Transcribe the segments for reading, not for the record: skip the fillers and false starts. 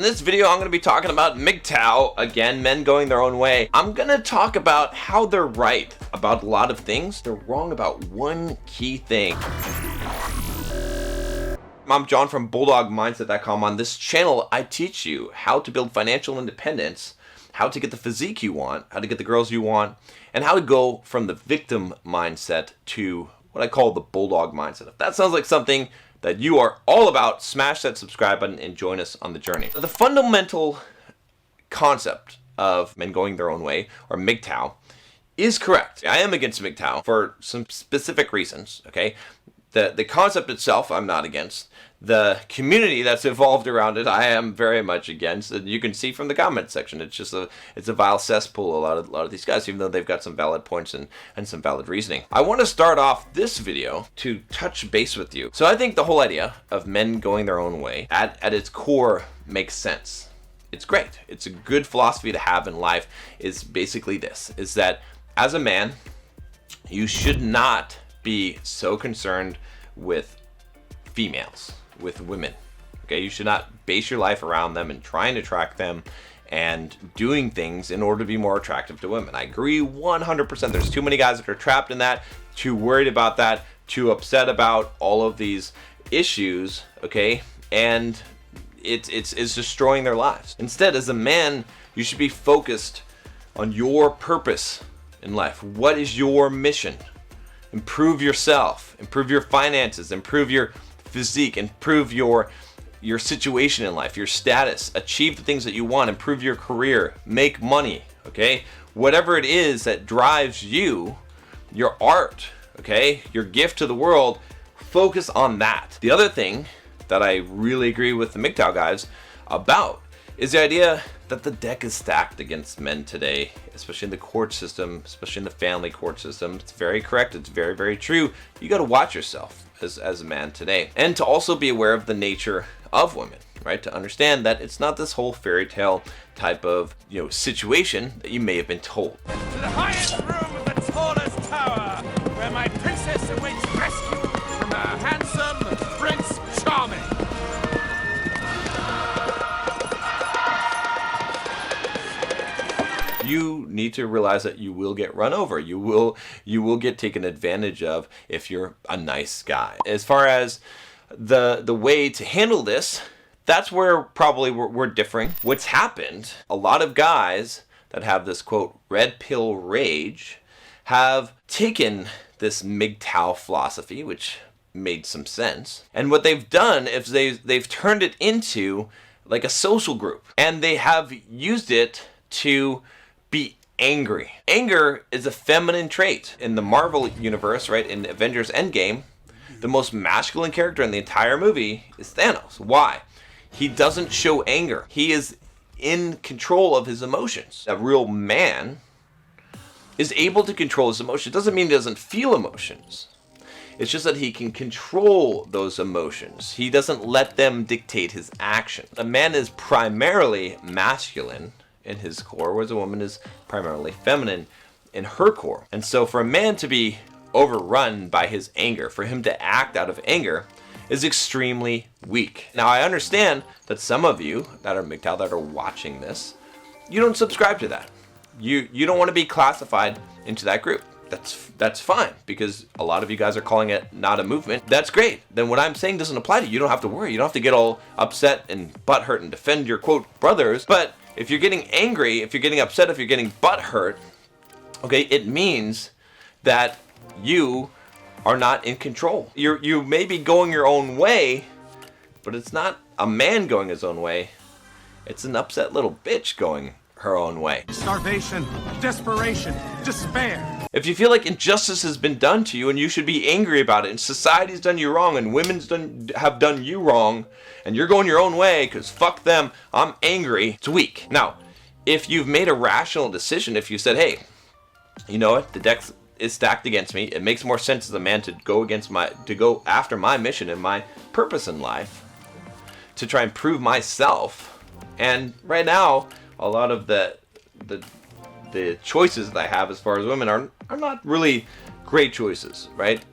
In this video, I'm going to be talking about MGTOW, again, men going their own way. I'm going to talk about how they're right about a lot of things. They're wrong about one key thing. I'm John from BulldogMindset.com. On this channel, I teach you how to build financial independence, how to get the physique you want, how to get the girls you want, and how to go from the victim mindset to what I call the Bulldog mindset. If that sounds like something that you are all about, smash that subscribe button and join us on the journey. The fundamental concept of men going their own way, or MGTOW, is correct. I am against MGTOW for some specific reasons, okay? The concept itself, I'm not against. The community that's evolved around it, I am very much against. And you can see from the comment section, it's a vile cesspool, a lot of these guys, even though they've got some valid points and some valid reasoning. I want to start off this video to touch base with you. So I think the whole idea of men going their own way at its core makes sense. It's great. It's a good philosophy to have in life. Is basically this, is that as a man, you should not be so concerned with females, with women. Okay, you should not base your life around them and trying to attract them and doing things in order to be more attractive to women. I agree 100%. There's too many guys that are trapped in that, too worried about that, too upset about all of these issues, okay? And it's destroying their lives. Instead, as a man, you should be focused on your purpose in life. What is your mission? Improve yourself, improve your finances, improve your physique, improve your situation in life, your status, achieve the things that you want, improve your career, make money, okay? Whatever it is that drives you, your art, okay? Your gift to the world, focus on that. The other thing that I really agree with the MGTOW guys about is the idea that the deck is stacked against men today, especially in the court system, especially in the family court system. It's very correct. It's very, very true. You got to watch yourself as a man today, and to also be aware of the nature of women, right? To understand that it's not this whole fairy tale type of, situation that you may have been told. To the highest room of the tallest tower, where my princess awaits rescue from her handsome Prince Charming. You need to realize that you will get run over. You will get taken advantage of if you're a nice guy. As far as the way to handle this, that's where probably we're differing. What's happened, a lot of guys that have this quote red pill rage have taken this MGTOW philosophy, which made some sense, and what they've done is they've turned it into like a social group, and they have used it to be angry. Anger is a feminine trait. In the Marvel universe, right, in Avengers Endgame, the most masculine character in the entire movie is Thanos. Why? He doesn't show anger. He is in control of his emotions. A real man is able to control his emotions. It doesn't mean he doesn't feel emotions. It's just that he can control those emotions. He doesn't let them dictate his action. A man is primarily masculine in his core, whereas a woman is primarily feminine in her core. And so for a man to be overrun by his anger, for him to act out of anger, is extremely weak. Now I understand that some of you that are MGTOW that are watching this, you don't subscribe to that. You don't want to be classified into that group. That's fine, because a lot of you guys are calling it not a movement. That's great. Then what I'm saying doesn't apply to you. You don't have to worry. You don't have to get all upset and butthurt and defend your quote brothers. But if you're getting angry, if you're getting upset, if you're getting butthurt, okay, it means that you are not in control. You may be going your own way, but it's not a man going his own way. It's an upset little bitch going her own way. Starvation, desperation, despair. If you feel like injustice has been done to you and you should be angry about it, and society's done you wrong and have done you wrong, and you're going your own way because fuck them, I'm angry, it's weak. Now, if you've made a rational decision, if you said, hey, you know what, the deck is stacked against me, it makes more sense as a man to go after my mission and my purpose in life, to try and prove myself. And right now, a lot of the choices that I have as far as women are not really great choices, right?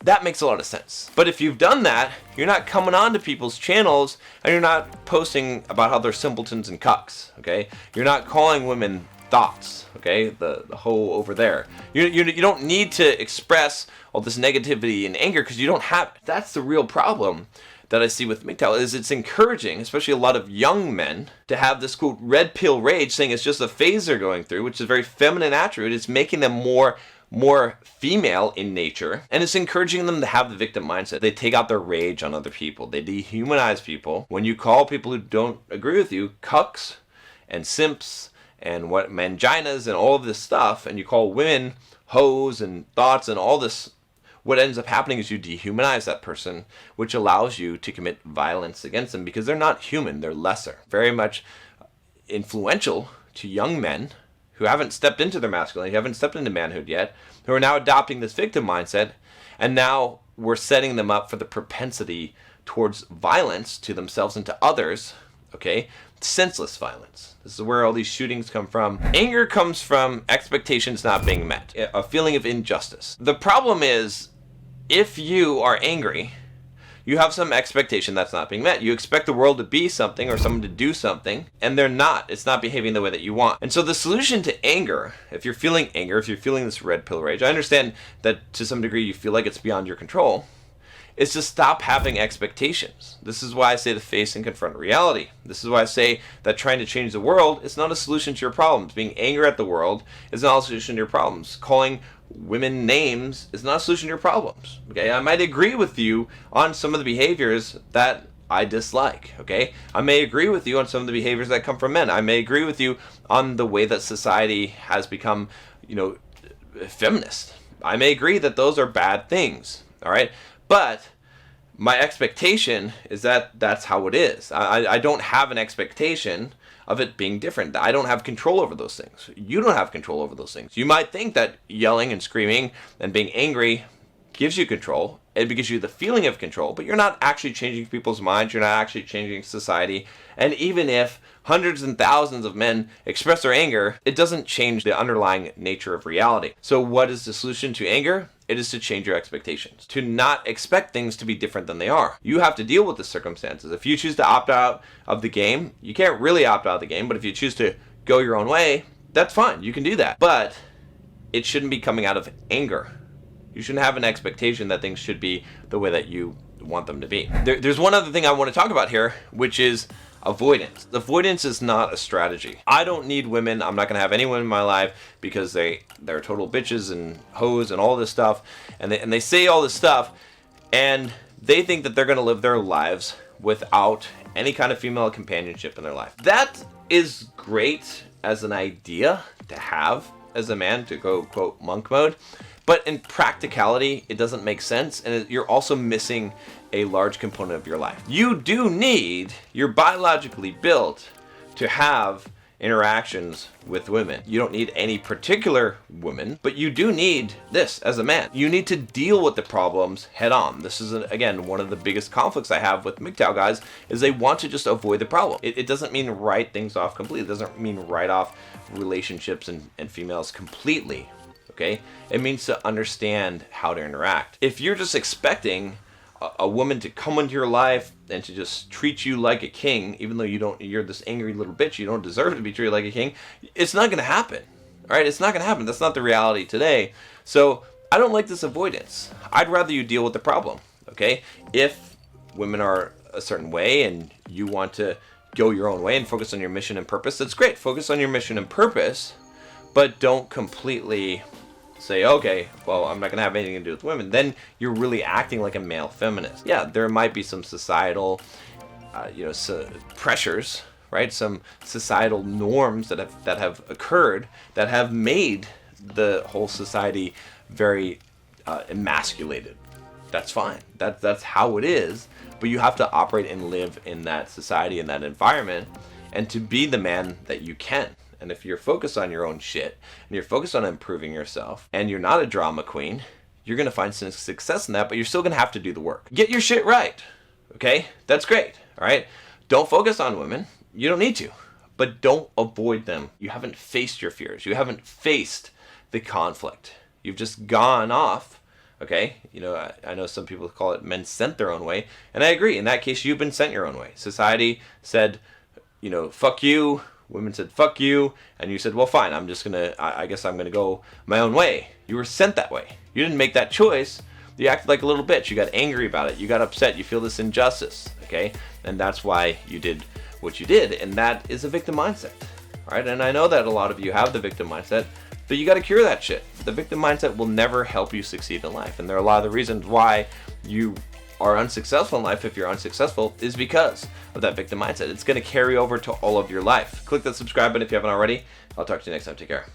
That makes a lot of sense. But if you've done that, you're not coming on to people's channels and you're not posting about how they're simpletons and cucks, okay? You're not calling women thoughts, okay? The hoe over there. You don't need to express all this negativity and anger because you don't have it. That's the real problem that I see with MGTOW, is it's encouraging, especially a lot of young men, to have this quote red pill rage, saying it's just a phase they're going through, which is a very feminine attribute. It's making them more female in nature, and it's encouraging them to have the victim mindset. They take out their rage on other people. They dehumanize people. When you call people who don't agree with you cucks and simps and what manginas and all of this stuff, and you call women hoes and thoughts and all this, what ends up happening is you dehumanize that person, which allows you to commit violence against them because they're not human, they're lesser. Very much influential to young men who haven't stepped into their masculinity, haven't stepped into manhood yet, who are now adopting this victim mindset, and now we're setting them up for the propensity towards violence to themselves and to others, okay? Senseless violence. This is where all these shootings come from. Anger comes from expectations not being met, a feeling of injustice. The problem is, if you are angry, you have some expectation that's not being met. You expect the world to be something or someone to do something, and they're not. It's not behaving the way that you want. And so the solution to anger, if you're feeling anger, if you're feeling this red pill rage, I understand that to some degree you feel like it's beyond your control, is to stop having expectations. This is why I say to face and confront reality. This is why I say that trying to change the world is not a solution to your problems. Being angry at the world is not a solution to your problems. Calling women names is not a solution to your problems. Okay, I might agree with you on some of the behaviors that I dislike. Okay, I may agree with you on some of the behaviors that come from men. I may agree with you on the way that society has become, feminist. I may agree that those are bad things. All right, but my expectation is that that's how it is. I don't have an expectation of it being different. I don't have control over those things. You don't have control over those things. You might think that yelling and screaming and being angry gives you control. It gives you the feeling of control, but you're not actually changing people's minds. You're not actually changing society. And even if hundreds and thousands of men express their anger, it doesn't change the underlying nature of reality. So what is the solution to anger? It is to change your expectations, to not expect things to be different than they are. You have to deal with the circumstances. If you choose to opt out of the game, you can't really opt out of the game, but if you choose to go your own way, that's fine. You can do that. But it shouldn't be coming out of anger. You shouldn't have an expectation that things should be the way that you want them to be. There's one other thing I want to talk about here, which is avoidance. Avoidance is not a strategy. I don't need women. I'm not going to have anyone in my life because they're total bitches and hoes and all this stuff. And they say all this stuff, and they think that they're going to live their lives without any kind of female companionship in their life. That is great as an idea to have as a man, to go quote monk mode. But in practicality, it doesn't make sense, and you're also missing a large component of your life. You do need, you're biologically built to have interactions with women. You don't need any particular woman, but you do need this as a man. You need to deal with the problems head on. This is, again, one of the biggest conflicts I have with MGTOW guys, is they want to just avoid the problem. It doesn't mean write things off completely. It doesn't mean write off relationships and females completely. Okay? It means to understand how to interact. If you're just expecting a woman to come into your life and to just treat you like a king, even though you're this angry little bitch, you don't deserve to be treated like a king, it's not going to happen. All right? It's not going to happen. That's not the reality today. So I don't like this avoidance. I'd rather you deal with the problem. Okay? If women are a certain way and you want to go your own way and focus on your mission and purpose, that's great. Focus on your mission and purpose, but don't completely say, okay, well, I'm not going to have anything to do with women. Then you're really acting like a male feminist. Yeah, there might be some societal, pressures, right? Some societal norms that have occurred that have made the whole society very emasculated. That's fine. That's how it is. But you have to operate and live in that society, in that environment, and to be the man that you can. And if you're focused on your own shit, and you're focused on improving yourself, and you're not a drama queen, you're going to find some success in that, but you're still going to have to do the work. Get your shit right, okay? That's great, all right? Don't focus on women. You don't need to, but don't avoid them. You haven't faced your fears. You haven't faced the conflict. You've just gone off, Okay, I know some people call it men sent their own way, and I agree. In that case, you've been sent your own way. Society said, fuck you. Women said, fuck you. And you said, well, fine, I guess I'm gonna go my own way. You were sent that way. You didn't make that choice. You acted like a little bitch. You got angry about it. You got upset. You feel this injustice, okay? And that's why you did what you did, and that is a victim mindset, all right? And I know that a lot of you have the victim mindset, but you got to cure that shit. The victim mindset will never help you succeed in life, and there are a lot of the reasons why you are unsuccessful in life. If you're unsuccessful, is because of that victim mindset. It's going to carry over to all of your life. Click that subscribe button if you haven't already. I'll talk to you next time. Take care.